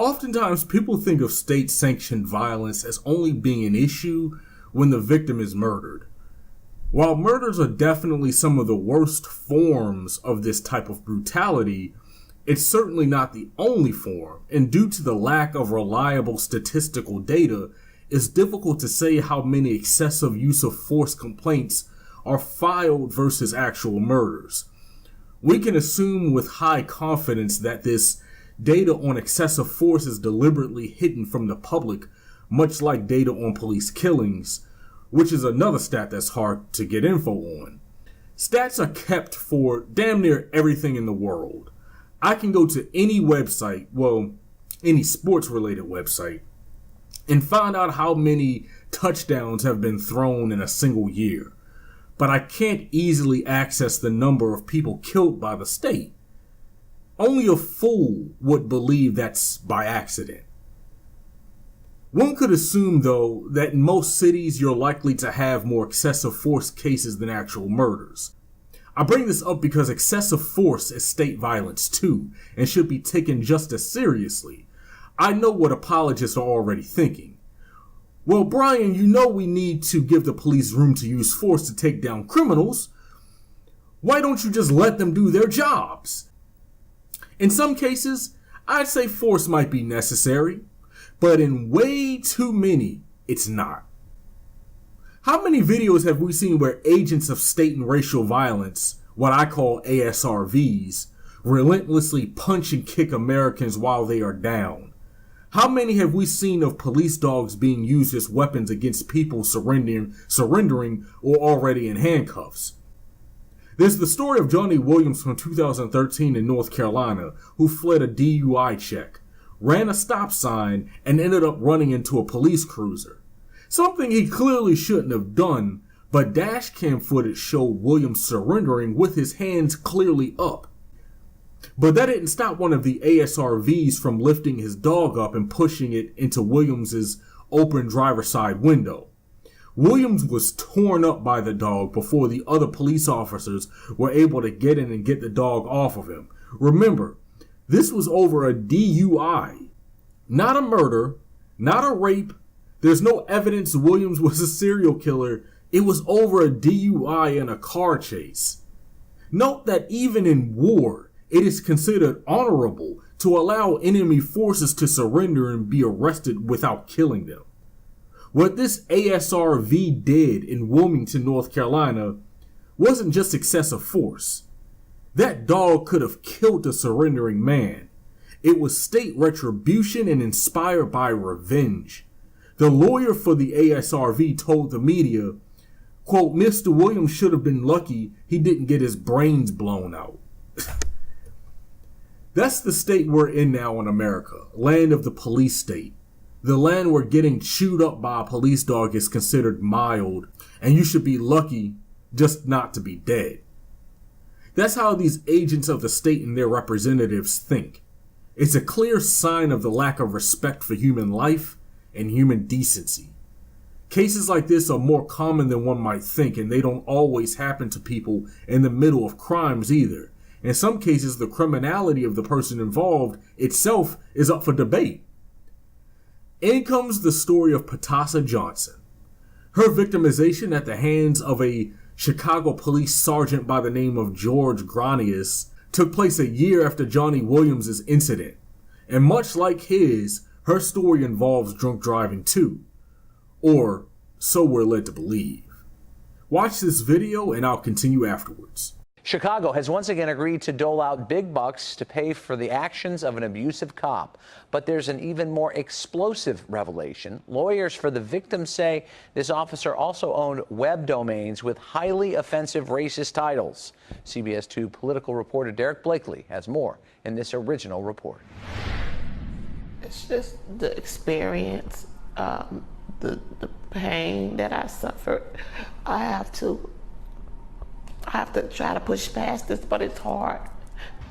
Oftentimes, people think of state-sanctioned violence as only being an issue when the victim is murdered. While murders are definitely some of the worst forms of this type of brutality, it's certainly not the only form, and due to the lack of reliable statistical data, it's difficult to say how many excessive use of force complaints are filed versus actual murders. We can assume with high confidence that this data on excessive force is deliberately hidden from the public, much like data on police killings, which is another stat that's hard to get info on. Stats are kept for damn near everything in the world. I can go to any website, well, any sports-related website, and find out how many touchdowns have been thrown in a single year. But I can't easily access the number of people killed by the state. Only a fool would believe that's by accident. One could assume, though, that in most cities you're likely to have more excessive force cases than actual murders. I bring this up because excessive force is state violence too, and should be taken just as seriously. I know what apologists are already thinking. Well, Brian, you know we need to give the police room to use force to take down criminals. Why don't you just let them do their jobs? In some cases, I'd say force might be necessary, but in way too many, it's not. How many videos have we seen where agents of state and racial violence, what I call ASRVs, relentlessly punch and kick Americans while they are down? How many have we seen of police dogs being used as weapons against people surrendering or already in handcuffs? There's the story of Johnny Williams from 2013 in North Carolina, who fled a DUI check, ran a stop sign, and ended up running into a police cruiser. Something he clearly shouldn't have done, but dashcam footage showed Williams surrendering with his hands clearly up. But that didn't stop one of the ASRVs from lifting his dog up and pushing it into Williams's open driver's side window. Williams was torn up by the dog before the other police officers were able to get in and get the dog off of him. Remember, this was over a DUI, not a murder, not a rape. There's no evidence Williams was a serial killer. It was over a DUI and a car chase. Note that even in war, it is considered honorable to allow enemy forces to surrender and be arrested without killing them. What this ASRV did in Wilmington, North Carolina, wasn't just excessive force. That dog could have killed a surrendering man. It was state retribution and inspired by revenge. The lawyer for the ASRV told the media, quote, "Mr. Williams should have been lucky he didn't get his brains blown out." That's the state we're in now in America, land of the police state. The land where getting chewed up by a police dog is considered mild, and you should be lucky just not to be dead. That's how these agents of the state and their representatives think. It's a clear sign of the lack of respect for human life and human decency. Cases like this are more common than one might think, and they don't always happen to people in the middle of crimes either. In some cases, the criminality of the person involved itself is up for debate. In comes the story of Brutalizes Johnson. Her victimization at the hands of a Chicago police sergeant by the name of George Granius took place a year after Johnny Williams' incident. And much like his, her story involves drunk driving too. Or so we're led to believe. Watch this video and I'll continue afterwards. Chicago has once again agreed to dole out big bucks to pay for the actions of an abusive cop. But there's an even more explosive revelation. Lawyers for the victim say this officer also owned web domains with highly offensive racist titles. CBS 2 political reporter Derek Blakely has more in this original report. It's just the experience, the pain that I suffered. I have to try to push past this, but it's hard.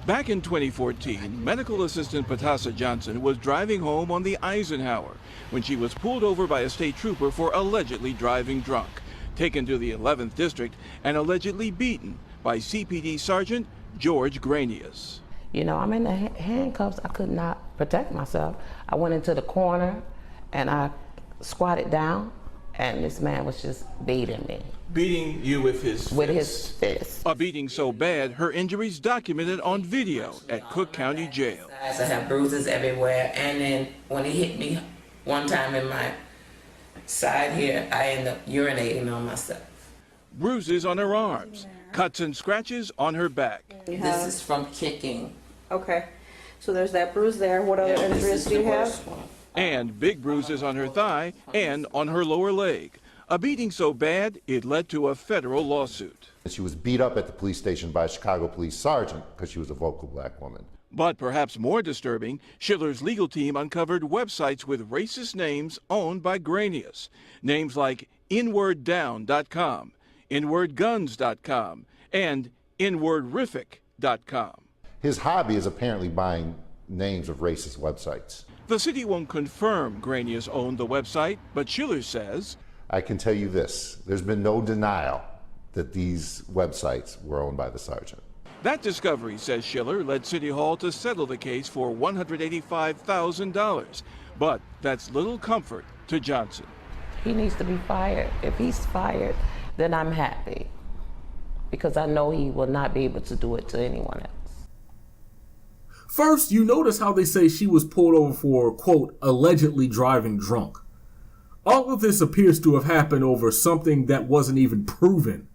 Back in 2014, medical assistant Brutalizes Johnson was driving home on the Eisenhower when she was pulled over by a state trooper for allegedly driving drunk, taken to the 11th District, and allegedly beaten by CPD Sergeant George Granius. You know, I'm in the handcuffs. I could not protect myself, I went into the corner and I squatted down, and this man was just beating me. Beating you with his fist? With his fist. A beating so bad, her injuries documented on video at Cook County Jail. I have bruises everywhere, and then when he hit me one time in my side here, I ended up urinating on myself. Bruises on her arms, cuts and scratches on her back. This is from kicking. Okay, so there's that bruise there. What other injuries do you have? And big bruises on her thigh and on her lower leg. A beating so bad, it led to a federal lawsuit. She was beat up at the police station by a Chicago police sergeant because she was a vocal black woman. But perhaps more disturbing, Schiller's legal team uncovered websites with racist names owned by Granius. Names like inwarddown.com, inwardguns.com, and inwardrific.com. His hobby is apparently buying names of racist websites. The city won't confirm Granius owned the website, but Schiller says, I can tell you this, there's been no denial that these websites were owned by the sergeant. that discovery, says Schiller, led City Hall to settle the case for $185,000. But that's little comfort to Johnson. He needs to be fired. If he's fired, then I'm happy, because I know he will not be able to do it to anyone else. First, you notice how they say she was pulled over for, quote, allegedly driving drunk. All of this appears to have happened over something that wasn't even proven.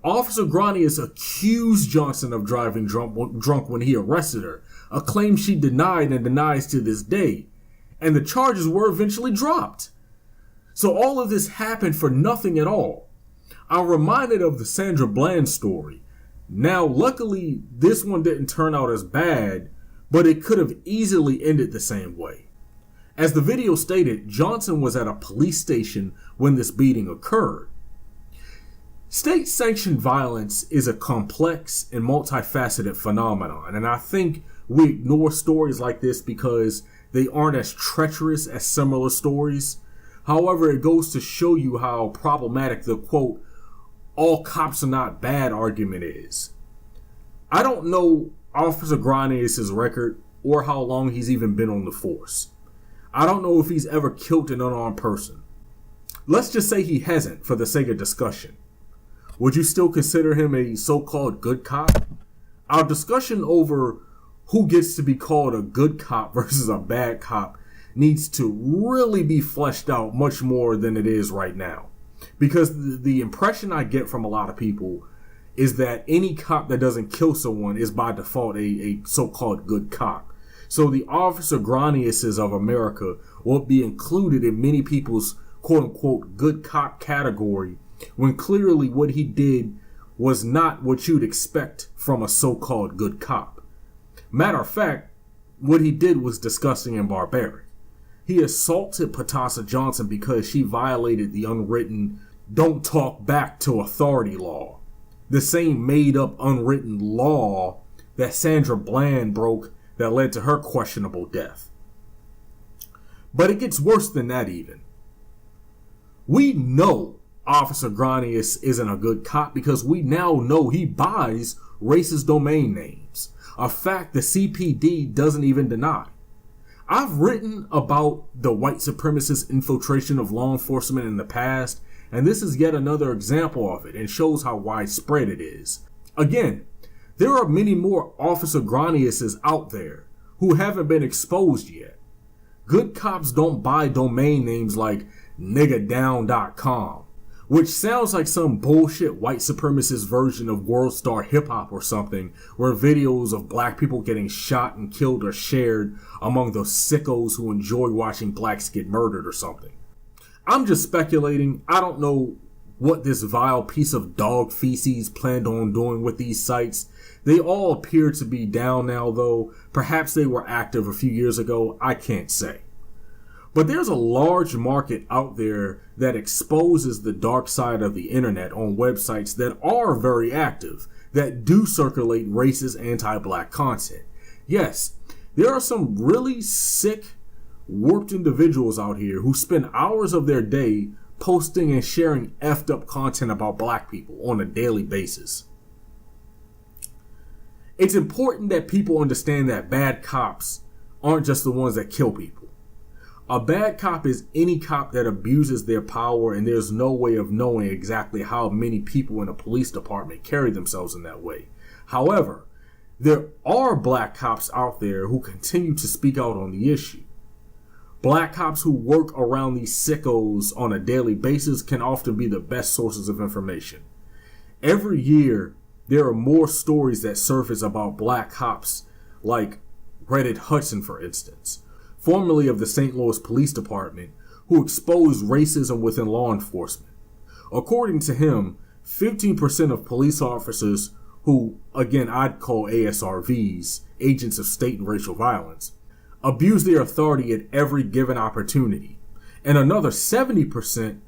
Officer Granius accused Johnson of driving drunk when he arrested her, a claim she denied and denies to this day, and the charges were eventually dropped. So all of this happened for nothing at all. I'm reminded of the Sandra Bland story. Now, luckily, this one didn't turn out as bad, but it could have easily ended the same way. As the video stated, Johnson was at a police station when this beating occurred. State-sanctioned violence is a complex and multifaceted phenomenon, and I think we ignore stories like this because they aren't as treacherous as similar stories. However, it goes to show you how problematic the, quote, all cops are not bad argument is. I don't know Officer Granius' record or how long he's even been on the force. I don't know if he's ever killed an unarmed person. Let's just say he hasn't for the sake of discussion. Would you still consider him a so-called good cop? Our discussion over who gets to be called a good cop versus a bad cop needs to really be fleshed out much more than it is right now. Because the impression I get from a lot of people is that any cop that doesn't kill someone is by default a so-called good cop. So the Officer Graniuses of America will be included in many people's quote-unquote good cop category, when clearly what he did was not what you'd expect from a so-called good cop. Matter of fact, what he did was disgusting and barbaric. He assaulted Patasa Johnson because she violated the unwritten don't talk back to authority law, the same made-up unwritten law that Sandra Bland broke that led to her questionable death. But it gets worse than that even. We know Officer Granius isn't a good cop because we now know he buys racist domain names, a fact the CPD doesn't even deny. I've written about the white supremacist infiltration of law enforcement in the past, and this is yet another example of it and shows how widespread it is. Again, there are many more Officer Graniuses out there who haven't been exposed yet. Good cops don't buy domain names like niggadown.com, which sounds like some bullshit white supremacist version of World Star Hip Hop or something, where videos of black people getting shot and killed are shared among those sickos who enjoy watching blacks get murdered or something. I'm just speculating. I don't know what this vile piece of dog feces planned on doing with these sites. They all appear to be down now, though. Perhaps they were active a few years ago. I can't say. But there's a large market out there that exposes the dark side of the internet on websites that are very active, that do circulate racist anti-black content. Yes, there are some really sick, warped individuals out here who spend hours of their day posting and sharing effed up content about black people on a daily basis. It's important that people understand that bad cops aren't just the ones that kill people. A bad cop is any cop that abuses their power, and there's no way of knowing exactly how many people in a police department carry themselves in that way. However, there are black cops out there who continue to speak out on the issue. Black cops who work around these sickos on a daily basis can often be the best sources of information. Every year, there are more stories that surface about black cops, like Reddit Hudson, for instance, formerly of the St. Louis Police Department, who exposed racism within law enforcement. According to him, 15% of police officers who, again, I'd call ASRVs, Agents of State and Racial Violence, abuse their authority at every given opportunity. And another 70%,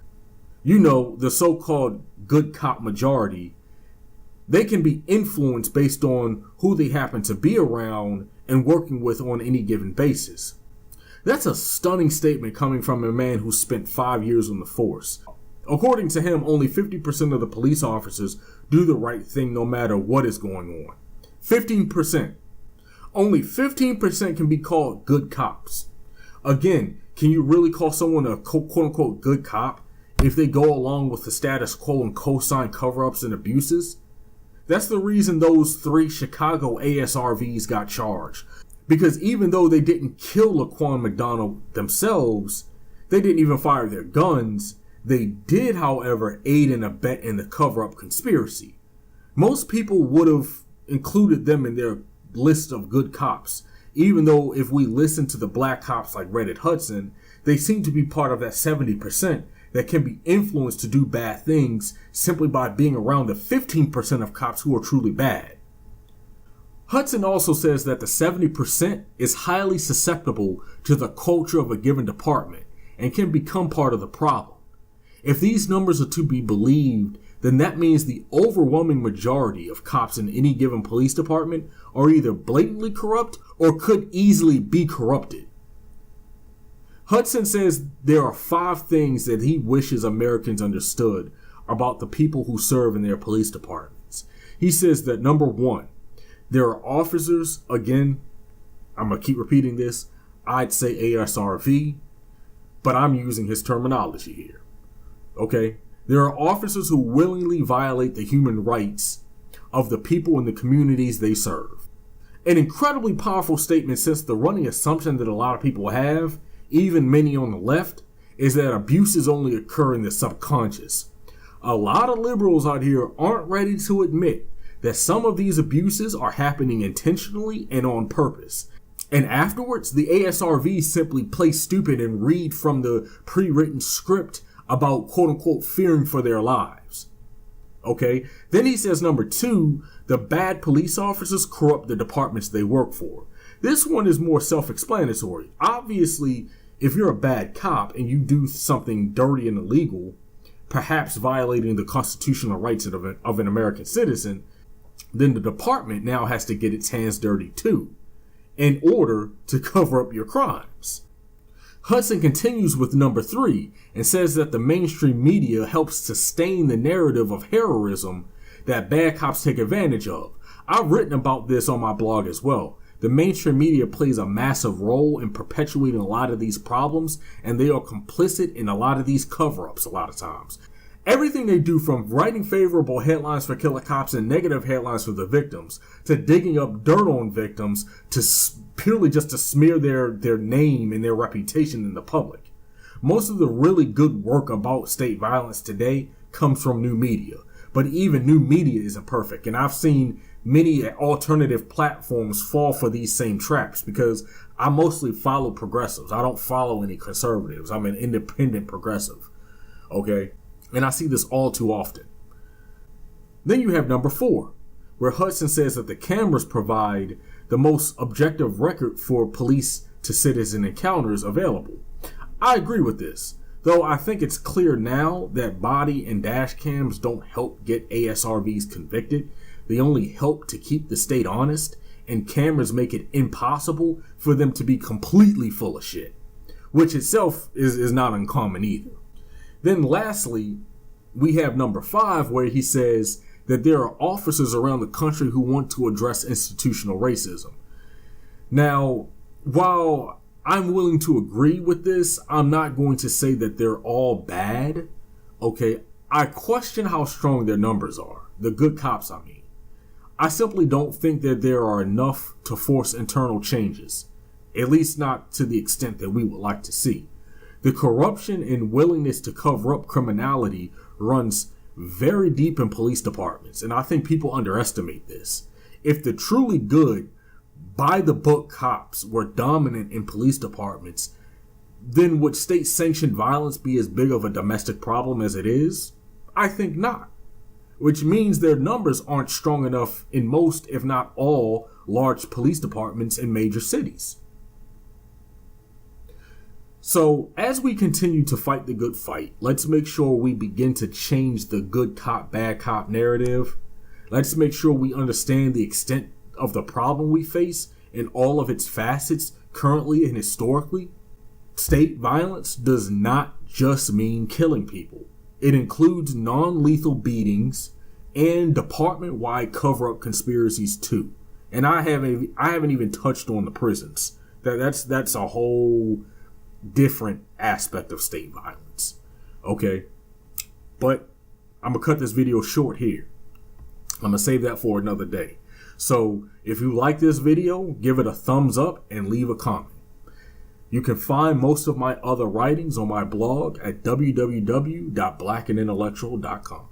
the so-called good cop majority, they can be influenced based on who they happen to be around and working with on any given basis. That's a stunning statement coming from a man who spent 5 years on the force. According to him, only 50% of the police officers do the right thing no matter what is going on. 15%. Only 15% can be called good cops. Again, can you really call someone a quote-unquote good cop if they go along with the status quo and co-sign cover-ups and abuses? That's the reason those 3 Chicago ASRVs got charged. Because even though they didn't kill Laquan McDonald themselves, they didn't even fire their guns, they did, however, aid and abet in the cover-up conspiracy. Most people would have included them in their list of good cops, even though if we listen to the black cops like Reddit Hudson, they seem to be part of that 70% that can be influenced to do bad things simply by being around the 15% of cops who are truly bad. Hudson also says that the 70% is highly susceptible to the culture of a given department and can become part of the problem. If these numbers are to be believed, then that means the overwhelming majority of cops in any given police department are either blatantly corrupt or could easily be corrupted. Hudson says there are 5 things that he wishes Americans understood about the people who serve in their police departments. He says that number 1, there are officers, again, I'm going to keep repeating this, I'd say ASRV, but I'm using his terminology here. Okay? There are officers who willingly violate the human rights of the people in the communities they serve. An incredibly powerful statement, since the running assumption that a lot of people have, even many on the left, is that abuses only occur in the subconscious. A lot of liberals out here aren't ready to admit that some of these abuses are happening intentionally and on purpose. And afterwards, the ASRV simply play stupid and read from the pre-written script about quote-unquote fearing for their lives. Okay? Then he says number 2, the bad police officers corrupt the departments they work for. This one is more self-explanatory. Obviously, if you're a bad cop and you do something dirty and illegal, perhaps violating the constitutional rights of an American citizen, then the department now has to get its hands dirty too, in order to cover up your crimes. Hudson continues with number 3 and says that the mainstream media helps sustain the narrative of heroism that bad cops take advantage of. I've written about this on my blog as well. The mainstream media plays a massive role in perpetuating a lot of these problems, and they are complicit in a lot of these cover-ups a lot of times. Everything they do, from writing favorable headlines for killer cops and negative headlines for the victims, to digging up dirt on victims, to purely just to smear their name and their reputation in the public. Most of the really good work about state violence today comes from new media. But even new media isn't perfect, and I've seen many alternative platforms fall for these same traps because I mostly follow progressives. I don't follow any conservatives. I'm an independent progressive. Okay? And I see this all too often. Then you have number 4, where Hudson says that the cameras provide the most objective record for police to citizen encounters available. I agree with this, though I think it's clear now that body and dash cams don't help get ASRVs convicted. They only help to keep the state honest, and cameras make it impossible for them to be completely full of shit, which itself is not uncommon either. Then lastly, we have number 5, where he says that there are officers around the country who want to address institutional racism. Now, while I'm willing to agree with this, I'm not going to say that they're all bad. Okay, I question how strong their numbers are. The good cops, I mean. I simply don't think that there are enough to force internal changes, at least not to the extent that we would like to see. The corruption and willingness to cover up criminality runs very deep in police departments, and I think people underestimate this. If the truly good, by-the-book cops were dominant in police departments, then would state-sanctioned violence be as big of a domestic problem as it is? I think not. Which means their numbers aren't strong enough in most, if not all, large police departments in major cities. So, as we continue to fight the good fight, let's make sure we begin to change the good cop, bad cop narrative. Let's make sure we understand the extent of the problem we face in all of its facets, currently and historically. State violence does not just mean killing people. It includes non-lethal beatings and department-wide cover-up conspiracies too. And I haven't even touched on the prisons. That's a whole different aspect of state violence. Okay, but I'm gonna cut this video short here. I'm gonna save that for another day. So if you like this video, give it a thumbs up and leave a comment. You can find most of my other writings on my blog at www.blackandintellectual.com.